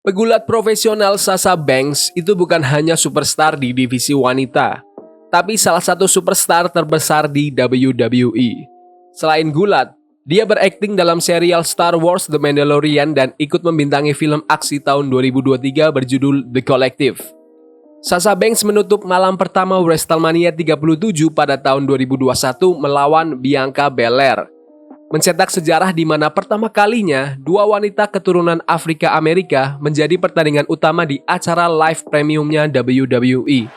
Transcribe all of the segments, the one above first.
Pegulat profesional Sasha Banks itu bukan hanya superstar di divisi wanita, tapi salah satu superstar terbesar di WWE. Selain gulat, dia berakting dalam serial Star Wars The Mandalorian dan ikut membintangi film aksi tahun 2023 berjudul The Collective. Sasha Banks menutup malam pertama WrestleMania 37 pada tahun 2021 melawan Bianca Belair, mencetak sejarah di mana pertama kalinya dua wanita keturunan Afrika Amerika menjadi pertandingan utama di acara live premiumnya WWE.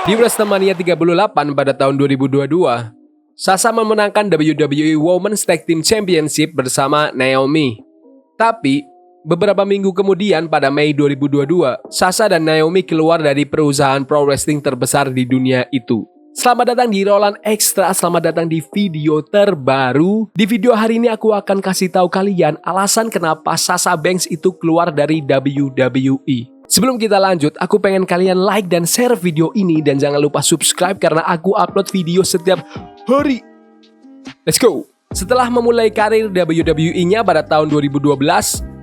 Di WrestleMania 38 pada tahun 2022, Sasha memenangkan WWE Women's Tag Team Championship bersama Naomi. Tapi, beberapa minggu kemudian pada Mei 2022, Sasha dan Naomi keluar dari perusahaan pro wrestling terbesar di dunia itu. Selamat datang di Roland Extra, selamat datang di video terbaru. Di video hari ini aku akan kasih tahu kalian alasan kenapa Sasha Banks itu keluar dari WWE. Sebelum kita lanjut, aku pengen kalian like dan share video ini dan jangan lupa subscribe karena aku upload video setiap hari. Let's go! Setelah memulai karir WWE-nya pada tahun 2012,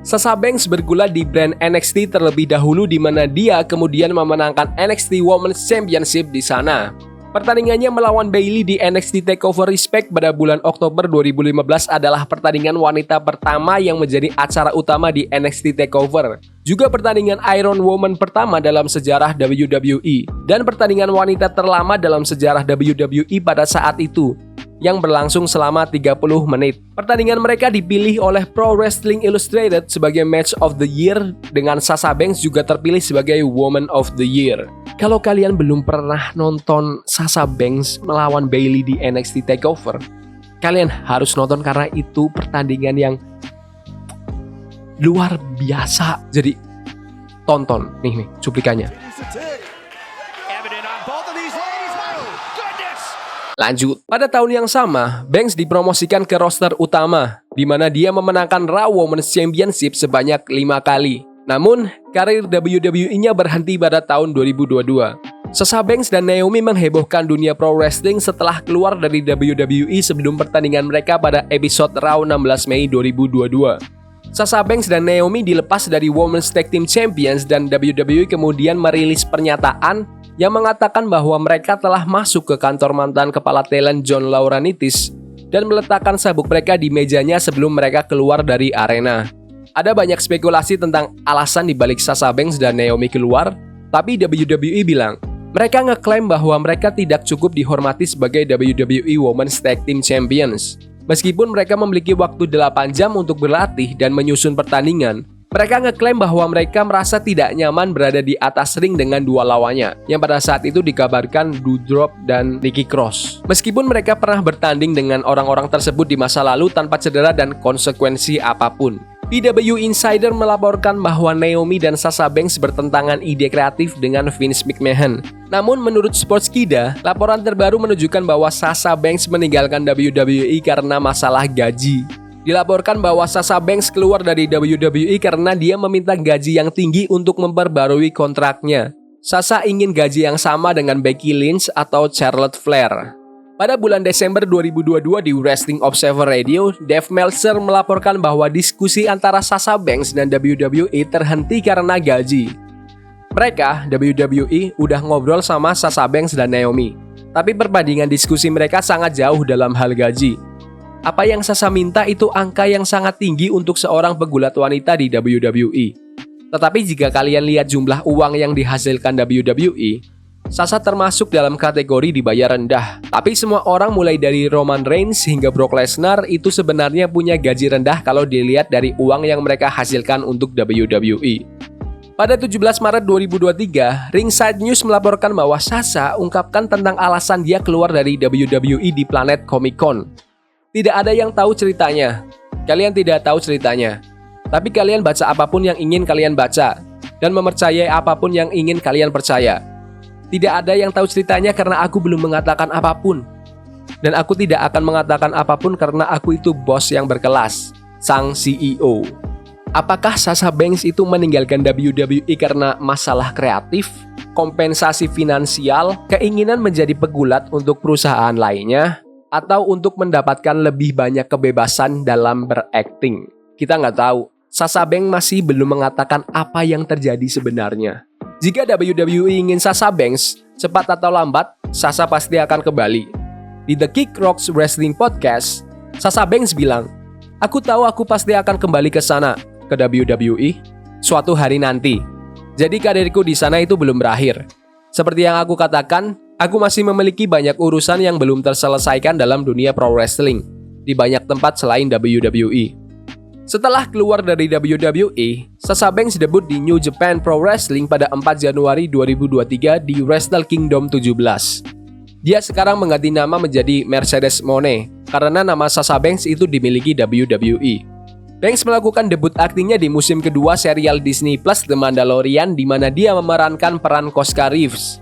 Sasha Banks bergulat di brand NXT terlebih dahulu di mana dia kemudian memenangkan NXT Women's Championship di sana. Pertandingannya melawan Bayley di NXT TakeOver Respect pada bulan Oktober 2015 adalah pertandingan wanita pertama yang menjadi acara utama di NXT TakeOver. Juga pertandingan Iron Woman pertama dalam sejarah WWE dan pertandingan wanita terlama dalam sejarah WWE pada saat itu, yang berlangsung selama 30 menit. Pertandingan mereka dipilih oleh Pro Wrestling Illustrated sebagai Match of the Year dengan Sasha Banks juga terpilih sebagai Woman of the Year. Kalau kalian belum pernah nonton Sasha Banks melawan Bayley di NXT TakeOver, kalian harus nonton karena itu pertandingan yang luar biasa. Jadi tonton nih cuplikannya. Lanjut, pada tahun yang sama, Banks dipromosikan ke roster utama, di mana dia memenangkan Raw Women's Championship sebanyak 5 kali. Namun, karir WWE-nya berhenti pada tahun 2022. Sasha Banks dan Naomi menghebohkan dunia pro wrestling setelah keluar dari WWE sebelum pertandingan mereka pada episode Raw 16 Mei 2022. Sasha Banks dan Naomi dilepas dari Women's Tag Team Champions dan WWE kemudian merilis pernyataan yang mengatakan bahwa mereka telah masuk ke kantor mantan kepala talent John Laurinaitis dan meletakkan sabuk mereka di mejanya sebelum mereka keluar dari arena. Ada banyak spekulasi tentang alasan dibalik Sasha Banks dan Naomi keluar, tapi WWE bilang mereka ngeklaim bahwa mereka tidak cukup dihormati sebagai WWE Women's Tag Team Champions. Meskipun mereka memiliki waktu 8 jam untuk berlatih dan menyusun pertandingan, mereka ngeklaim bahwa mereka merasa tidak nyaman berada di atas ring dengan dua lawannya, yang pada saat itu dikabarkan Doudrop dan Nikki Cross. Meskipun mereka pernah bertanding dengan orang-orang tersebut di masa lalu tanpa cedera dan konsekuensi apapun. PW Insider melaporkan bahwa Naomi dan Sasha Banks bertentangan ide kreatif dengan Vince McMahon. Namun menurut Sportskida, laporan terbaru menunjukkan bahwa Sasha Banks meninggalkan WWE karena masalah gaji. Dilaporkan bahwa Sasha Banks keluar dari WWE karena dia meminta gaji yang tinggi untuk memperbarui kontraknya. Sasha ingin gaji yang sama dengan Becky Lynch atau Charlotte Flair. Pada bulan Desember 2022 di Wrestling Observer Radio, Dave Meltzer melaporkan bahwa diskusi antara Sasha Banks dan WWE terhenti karena gaji. Mereka, WWE, udah ngobrol sama Sasha Banks dan Naomi, tapi perbandingan diskusi mereka sangat jauh dalam hal gaji. Apa yang Sasha minta itu angka yang sangat tinggi untuk seorang pegulat wanita di WWE. Tetapi jika kalian lihat jumlah uang yang dihasilkan WWE, Sasha termasuk dalam kategori dibayar rendah. Tapi semua orang mulai dari Roman Reigns hingga Brock Lesnar itu sebenarnya punya gaji rendah kalau dilihat dari uang yang mereka hasilkan untuk WWE. Pada 17 Maret 2023, Ringside News melaporkan bahwa Sasha ungkapkan tentang alasan dia keluar dari WWE di Planet Comic Con. Tidak ada yang tahu ceritanya. Kalian tidak tahu ceritanya. Tapi kalian baca apapun yang ingin kalian baca dan mempercayai apapun yang ingin kalian percaya. Tidak ada yang tahu ceritanya karena aku belum mengatakan apapun. Dan aku tidak akan mengatakan apapun karena aku itu bos yang berkelas, sang CEO. Apakah Sasha Banks itu meninggalkan WWE karena masalah kreatif, kompensasi finansial, keinginan menjadi pegulat untuk perusahaan lainnya? atau untuk mendapatkan lebih banyak kebebasan dalam berakting. Kita nggak tahu. Sasha Banks masih belum mengatakan apa yang terjadi sebenarnya. Jika WWE ingin Sasha Banks, cepat atau lambat, Sasha pasti akan kembali. Di The Kick Rocks Wrestling Podcast, Sasha Banks bilang, "Aku tahu aku pasti akan kembali ke sana, ke WWE, suatu hari nanti. Jadi karirku di sana itu belum berakhir. Seperti yang aku katakan, aku masih memiliki banyak urusan yang belum terselesaikan dalam dunia pro wrestling di banyak tempat selain WWE." Setelah keluar dari WWE, Sasha Banks debut di New Japan Pro Wrestling pada 4 Januari 2023 di Wrestle Kingdom 17. Dia sekarang mengganti nama menjadi Mercedes Moné karena nama Sasha Banks itu dimiliki WWE. Banks melakukan debut aktingnya di musim kedua serial Disney Plus The Mandalorian di mana dia memerankan peran Koska Reeves.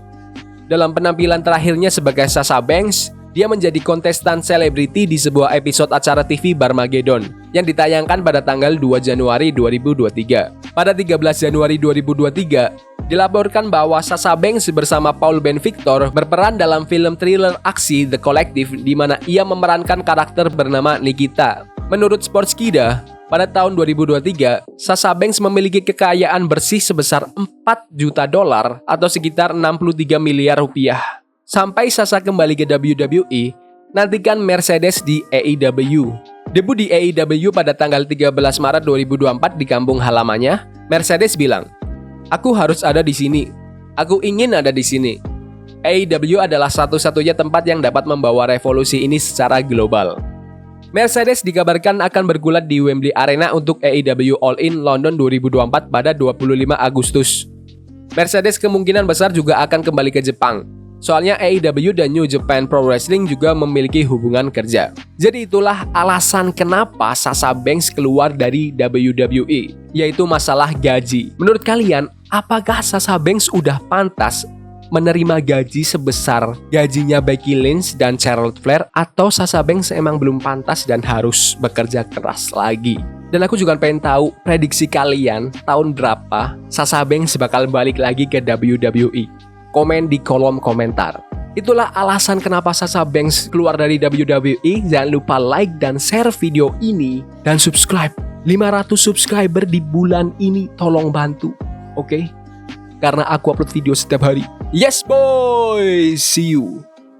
Dalam penampilan terakhirnya sebagai Sasha Banks, dia menjadi kontestan selebriti di sebuah episode acara TV Barmageddon yang ditayangkan pada tanggal 2 Januari 2023. Pada 13 Januari 2023, dilaporkan bahwa Sasha Banks bersama Paul Ben Victor berperan dalam film thriller aksi The Collective di mana ia memerankan karakter bernama Nikita. Menurut Sportskida, pada tahun 2023, Sasha Banks memiliki kekayaan bersih sebesar $4 juta atau sekitar 63 miliar rupiah. Sampai Sasha kembali ke WWE, nantikan Mercedes di AEW. Debut di AEW pada tanggal 13 Maret 2024 di kampung halamannya, Mercedes bilang, "Aku harus ada di sini. Aku ingin ada di sini." AEW adalah satu-satunya tempat yang dapat membawa revolusi ini secara global. Mercedes dikabarkan akan bergulat di Wembley Arena untuk AEW All In London 2024 pada 25 Agustus. Mercedes kemungkinan besar juga akan kembali ke Jepang. Soalnya AEW dan New Japan Pro Wrestling juga memiliki hubungan kerja. Jadi itulah alasan kenapa Sasha Banks keluar dari WWE, yaitu masalah gaji. Menurut kalian, apakah Sasha Banks udah pantas menerima gaji sebesar gajinya Becky Lynch dan Charlotte Flair, atau Sasha Banks emang belum pantas dan harus bekerja keras lagi? Dan aku juga pengen tahu prediksi kalian tahun berapa Sasha Banks bakal balik lagi ke WWE. Komen di kolom komentar. Itulah alasan kenapa Sasha Banks keluar dari WWE. Jangan lupa like dan share video ini dan subscribe. 500 subscriber di bulan ini, tolong bantu, oke? Karena aku upload video setiap hari. Yes boy, see you.